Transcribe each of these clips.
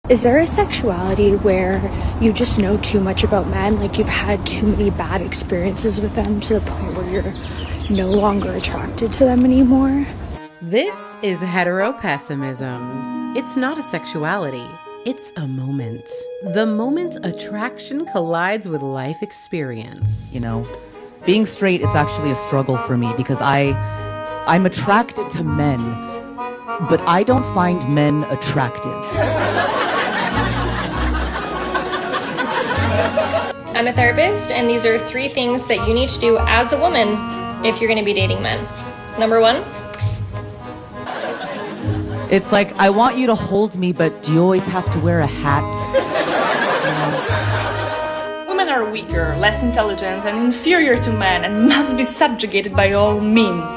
Is there a sexuality where you just know too much about men? Like you've had too many bad experiences with them to the point where you're no longer attracted to them anymore? This is Hetero-Pessimism. It's not a sexuality. It's a moment. The moment attraction collides with life experience. You know, being straight, it's actually a struggle for me because I'm attracted to men, but I don't find men attractive. I'm a therapist, and these are 3 things that you need to do as a woman if you're going to be dating men. Number 1. It's like, I want you to hold me, but do you always have to wear a hat? Women are weaker, less intelligent, and inferior to men, and must be subjugated by all means.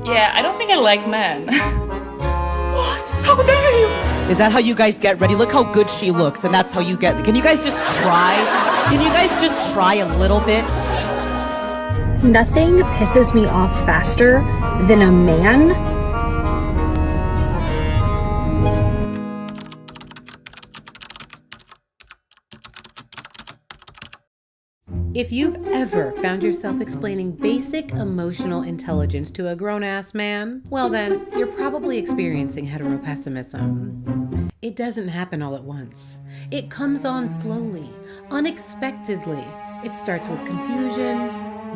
Yeah, I don't think I like men. What? How dare you? Is that how you guys get ready? Look how good she looks, and that's how you get... Can you guys just try? Can you guys just try a little bit? Nothing pisses me off faster than a man If you've ever found yourself explaining basic emotional intelligence to a grown-ass man, well then, you're probably experiencing heteropessimism. It doesn't happen all at once. It comes on slowly, unexpectedly. It starts with confusion,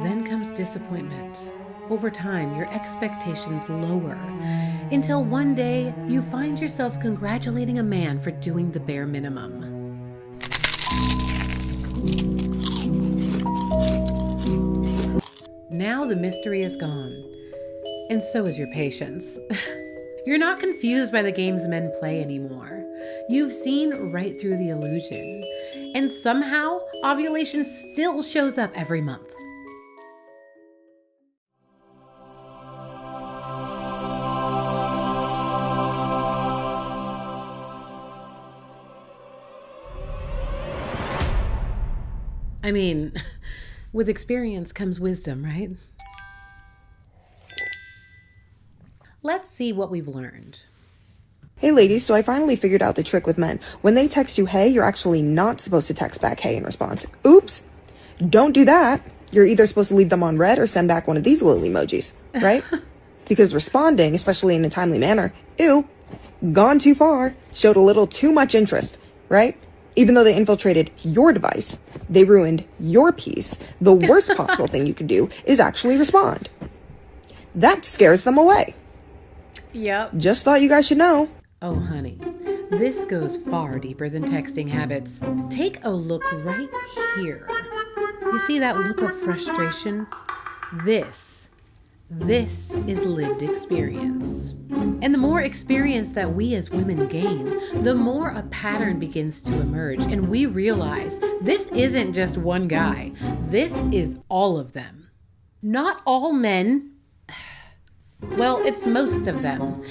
then comes disappointment. Over time, your expectations lower, until one day, you find yourself congratulating a man for doing the bare minimum. Now the mystery is gone, and so is your patience. You're not confused by the games men play anymore. You've seen right through the illusion, and somehow ovulation still shows up every month. I mean, with experience comes wisdom, right? Let's see what we've learned. Hey ladies, so I finally figured out the trick with men. When they text you hey, you're actually not supposed to text back hey in response. Oops. Don't do that. You're either supposed to leave them on red or send back one of these little emojis, right? Because responding, especially in a timely manner, ew, gone too far, showed a little too much interest, right? Even though they infiltrated your device, they ruined your peace. The worst possible thing you could do is actually respond. That scares them away. Yep. Just thought you guys should know. Oh, honey, this goes far deeper than texting habits. Take a look right here. You see that look of frustration? This is lived experience. And the more experience that we as women gain, the more a pattern begins to emerge, and we realize this isn't just one guy. This is all of them. Not all men. Well, it's most of them.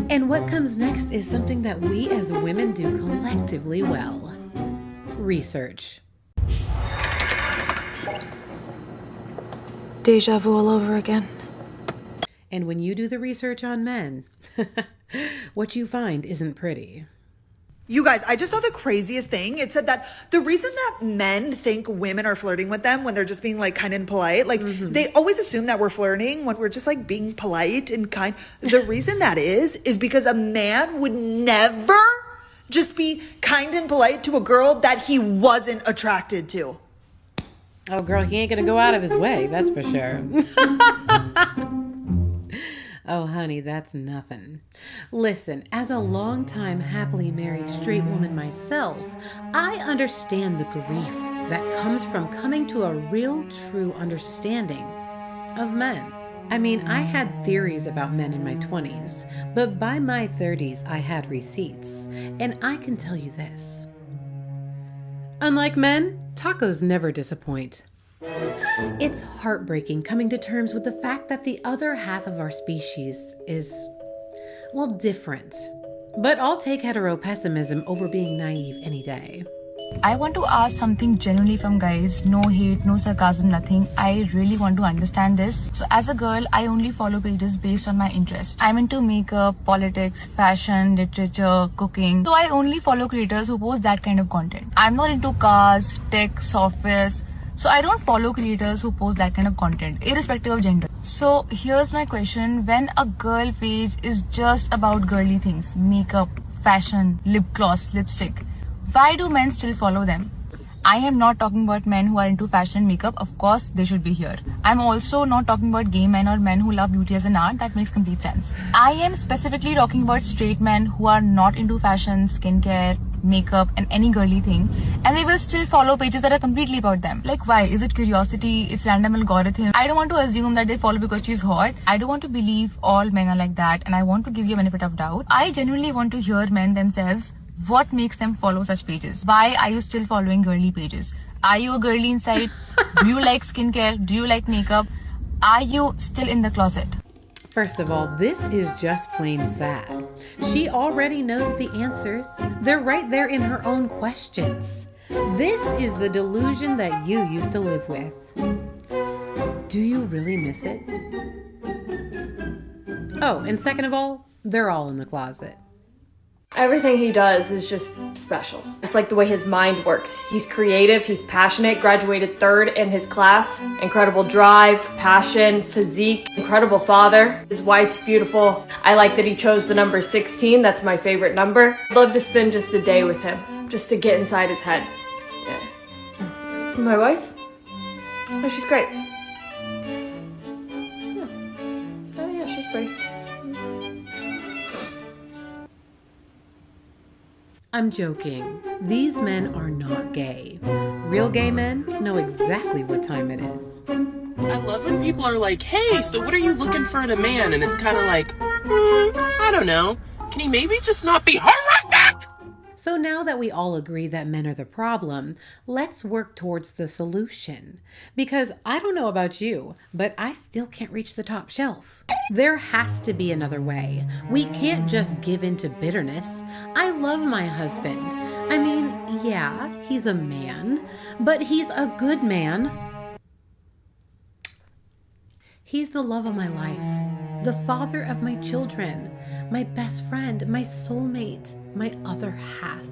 And what comes next is something that we as women do collectively well. Research. Deja vu all over again. And when you do the research on men, what you find isn't pretty. You guys, I just saw the craziest thing. It said that the reason that men think women are flirting with them when they're just being like kind and polite, like they always assume that we're flirting when we're just like being polite and kind. The reason that is because a man would never just be kind and polite to a girl that he wasn't attracted to. Oh, girl, he ain't gonna go out of his way, that's for sure. Oh, honey, that's nothing. Listen, as a longtime happily married straight woman myself, I understand the grief that comes from coming to a real, true understanding of men. I mean, I had theories about men in my 20s, but by my 30s, I had receipts. And I can tell you this. Unlike men, tacos never disappoint. It's heartbreaking coming to terms with the fact that the other half of our species is, well, different. But I'll take heteropessimism over being naive any day. I want to ask something genuinely from guys. No hate, no sarcasm, nothing. I really want to understand this. So as a girl, I only follow pages based on my interest. I'm into makeup, politics, fashion, literature, cooking. So I only follow creators who post that kind of content. I'm not into cars, tech, softwares. So I don't follow creators who post that kind of content, irrespective of gender. So here's my question. When a girl page is just about girly things, makeup, fashion, lip gloss, lipstick, why do men still follow them? I am not talking about men who are into fashion and makeup. Of course, they should be here. I'm also not talking about gay men or men who love beauty as an art. That makes complete sense. I am specifically talking about straight men who are not into fashion, skincare, makeup and any girly thing, and they will still follow pages that are completely about them. Like, why? Is it curiosity? It's random algorithm? I don't want to assume that they follow because she's hot. I don't want to believe all men are like that, and I want to give you a benefit of doubt. I genuinely want to hear men themselves. What makes them follow such pages? Why are you still following girly pages? Are you a girly inside? Do you like skincare? Do you like makeup? Are you still in the closet? First of all, this is just plain sad. She already knows the answers. They're right there in her own questions. This is the delusion that you used to live with. Do you really miss it? Oh, and second of all, they're all in the closet. Everything he does is just special. It's like the way his mind works. He's creative, he's passionate, graduated third in his class. Incredible drive, passion, physique, incredible father. His wife's beautiful. I like that he chose the number 16. That's my favorite number. I'd love to spend just a day with him, just to get inside his head. Yeah. My wife? Oh, she's great. Yeah. Oh yeah, she's pretty. I'm joking. These men are not gay. Real gay men know exactly what time it is. I love when people are like, hey, so what are you looking for in a man? And it's kind of like, I don't know. Can he maybe just not be horrific? So now that we all agree that men are the problem, let's work towards the solution. Because I don't know about you, but I still can't reach the top shelf. There has to be another way. We can't just give in to bitterness. I love my husband. I mean, yeah, he's a man, but he's a good man. He's the love of my life, the father of my children, my best friend, my soulmate, my other half.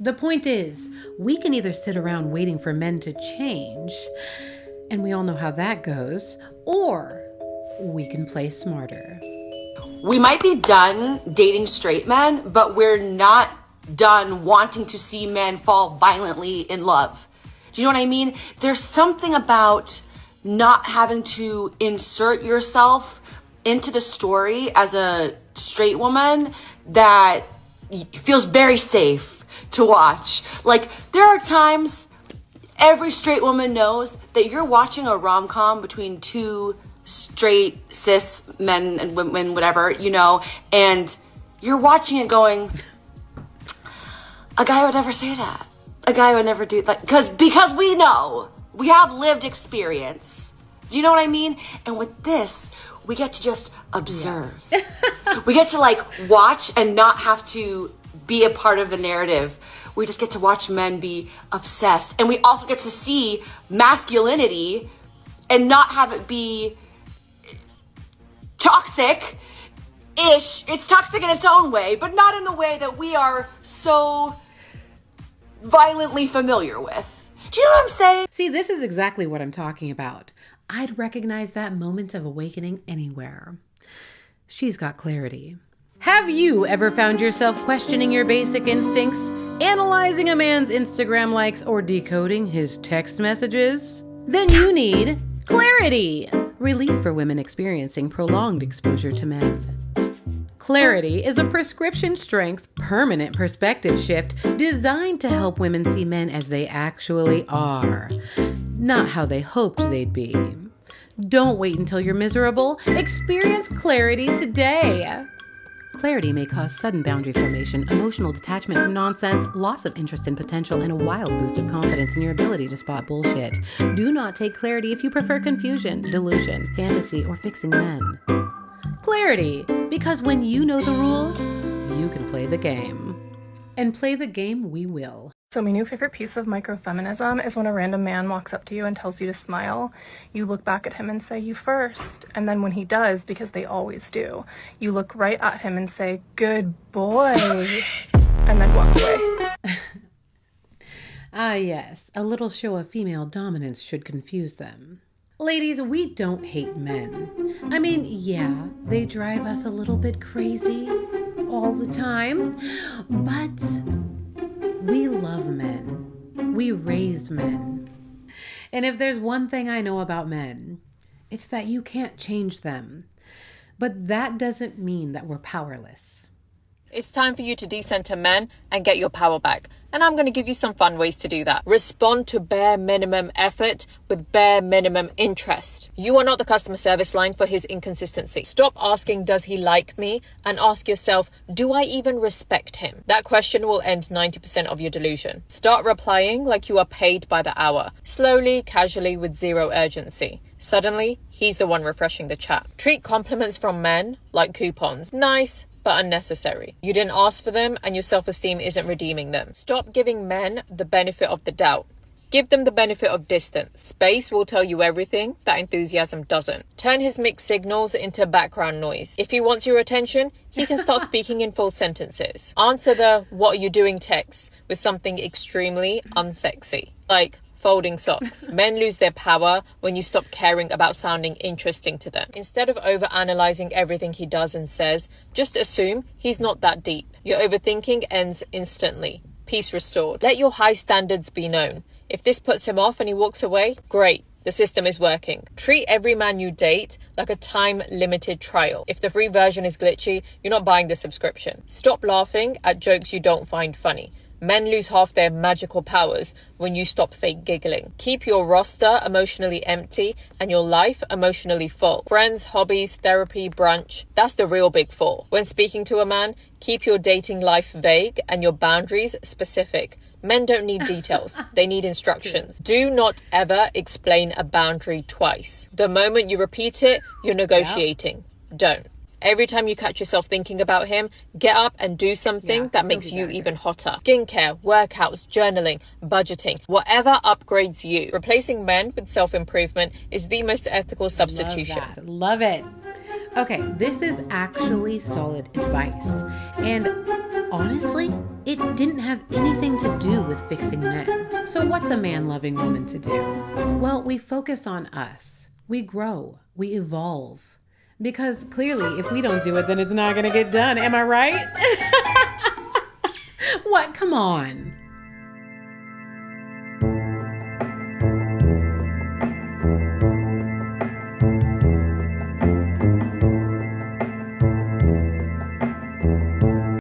The point is, we can either sit around waiting for men to change, and we all know how that goes, or we can play smarter. We might be done dating straight men, but we're not done wanting to see men fall violently in love. Do you know what I mean? There's something about not having to insert yourself into the story as a straight woman that feels very safe to watch. Like, there are times every straight woman knows that you're watching a rom-com between two straight cis men and women, whatever, you know, and you're watching it going, a guy would never say that. A guy would never do that. Because we know, we have lived experience. Do you know what I mean? And with this, we get to just observe. Yeah. We get to like watch and not have to be a part of the narrative. We just get to watch men be obsessed. And we also get to see masculinity and not have it be toxic-ish. It's toxic in its own way, but not in the way that we are so violently familiar with. Do you know what I'm saying? See, this is exactly what I'm talking about. I'd recognize that moment of awakening anywhere. She's got clarity. Have you ever found yourself questioning your basic instincts, analyzing a man's Instagram likes, or decoding his text messages? Then you need clarity. Relief for women experiencing prolonged exposure to men. Clarity is a prescription-strength, permanent perspective shift designed to help women see men as they actually are, not how they hoped they'd be. Don't wait until you're miserable. Experience clarity today. Clarity may cause sudden boundary formation, emotional detachment from nonsense, loss of interest in potential, and a wild boost of confidence in your ability to spot bullshit. Do not take clarity if you prefer confusion, delusion, fantasy, or fixing men. Clarity, because when you know the rules, you can play the game. And play the game we will. So my new favorite piece of microfeminism is when a random man walks up to you and tells you to smile. You look back at him and say, "You first." And then when he does, because they always do, you look right at him and say, "Good boy," and then walk away. Ah, yes, a little show of female dominance should confuse them. Ladies, we don't hate men. I mean, yeah, they drive us a little bit crazy all the time, but we love men. We raise men. And if there's one thing I know about men, it's that you can't change them. But that doesn't mean that we're powerless. It's time for you to decenter men and get your power back. And I'm going to give you some fun ways to do that. Respond to bare minimum effort with bare minimum interest. You are not the customer service line for his inconsistency. Stop asking, "Does he like me?" and ask yourself, "Do I even respect him?" That question will end 90% of your delusion. Start replying like you are paid by the hour. Slowly, casually, with zero urgency. Suddenly, he's the one refreshing the chat. Treat compliments from men like coupons. Nice, but unnecessary. You didn't ask for them and your self-esteem isn't redeeming them. Stop giving men the benefit of the doubt. Give them the benefit of distance. Space will tell you everything that enthusiasm doesn't. Turn his mixed signals into background noise. If he wants your attention, he can start speaking in full sentences. Answer the "what are you doing" texts with something extremely unsexy, like folding socks. Men lose their power when you stop caring about sounding interesting to them. Instead of overanalyzing everything he does and says, just assume he's not that deep. Your overthinking ends instantly. Peace restored. Let your high standards be known. If this puts him off and he walks away, great. The system is working. Treat every man you date like a time-limited trial. If the free version is glitchy, you're not buying the subscription. Stop laughing at jokes you don't find funny. Men lose half their magical powers when you stop fake giggling. Keep your roster emotionally empty and your life emotionally full. Friends, hobbies, therapy, brunch, that's the real big four. When speaking to a man, keep your dating life vague and your boundaries specific. Men don't need details, they need instructions. Do not ever explain a boundary twice. The moment you repeat it, you're negotiating. Don't. Every time you catch yourself thinking about him, get up and do something that makes you even hotter. Skincare, workouts, journaling, budgeting, whatever upgrades you. Replacing men with self-improvement is the most ethical substitution. Love it. Okay, this is actually solid advice. And honestly, it didn't have anything to do with fixing men. So what's a man-loving woman to do? Well, we focus on us. We grow. We evolve. Because clearly, if we don't do it, then it's not going to get done. Am I right? What? Come on.